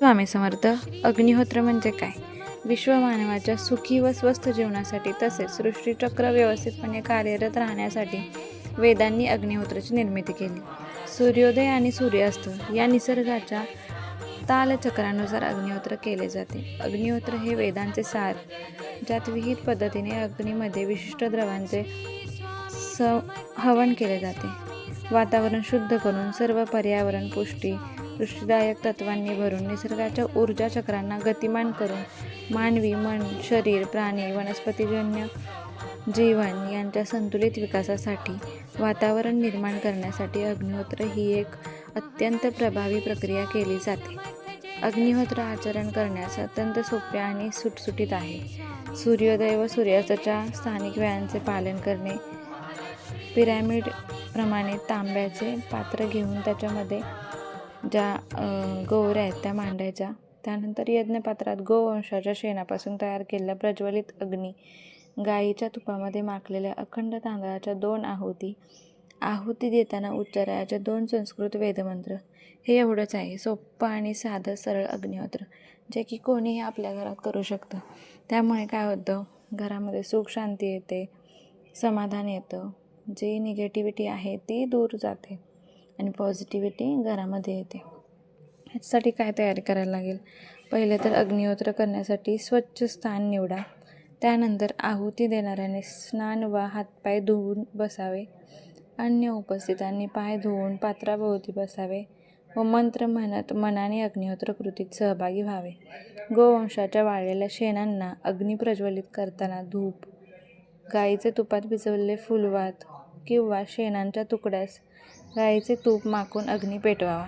स्वामी समर्थ. अग्निहोत्र म्हणजे काय? विश्वमानवाच्या सुखी व स्वस्थ जीवनासाठी तसेच सृष्टीचक्र व्यवस्थितपणे कार्यरत राहण्यासाठी वेदांनी अग्निहोत्राची निर्मिती केली. सूर्योदय आणि सूर्यास्त या निसर्गाच्या तालचक्रानुसार अग्निहोत्र केले जाते. अग्निहोत्र हे वेदांचे सार, ज्यात विहित पद्धतीने अग्नीमध्ये विशिष्ट द्रवांचे हवन केले जाते. वातावरण शुद्ध करून सर्व पर्यावरण पुष्टीदायक तत्वांनी भरून निसर्गाच्या ऊर्जा चक्रांना गतिमान करून मानवी मन, शरीर, प्राणी, वनस्पतीजन्य जीवन यांच्या संतुलित विकासासाठी वातावरण निर्माण करण्यासाठी अग्निहोत्र ही एक अत्यंत प्रभावी प्रक्रिया केली जाते. अग्निहोत्र आचरण करण्यास अत्यंत सोपे आणि सुटसुटीत आहे. सूर्योदय व सूर्यास्ताच्या स्थानिक वेळांचे पालन करणे. पिरॅमिड प्रमाणे तांब्याचे पात्र घेऊन त्याच्यामध्ये ज्या गोवऱ्या आहेत त्या मांडायच्या. त्यानंतर यज्ञपात्रात गोवंशाच्या शेणापासून तयार केलेला प्रज्वलित अग्नी, गाईच्या तुपामध्ये माखलेल्या अखंड तांदळाच्या 2 आहुती देताना उच्चारायचे 2 संस्कृत वेदमंत्र. हे एवढंच आहे. सोपं आणि साधं सरळ अग्निहोत्र जे की कोणीही आपल्या घरात करू शकतं. त्यामुळे काय होतं, घरामध्ये सुख शांती येते, समाधान येतं, जी निगेटिव्हिटी आहे ती दूर जाते आणि पॉझिटिव्हिटी घरामध्ये येते. ह्याच्यासाठी काय तयारी करायला लागेल? पहिले तर अग्निहोत्र करण्यासाठी स्वच्छ स्थान निवडा. त्यानंतर आहुती देणाऱ्याने स्नान वा हातपाय धुवून बसावे. अन्य उपस्थितांनी पाय धुवून पात्राभोवती बसावे व मंत्र म्हणत मनाने अग्निहोत्र कृतीत सहभागी व्हावे. गोवंशाच्या वाळलेल्या शेणांना अग्नी प्रज्वलित करताना धूप, गाईचे तुपात भिजवलेले फुलवात किंवा शेणांच्या तुकड्यास गाईचे तूप माखून अग्नी पेटवावा.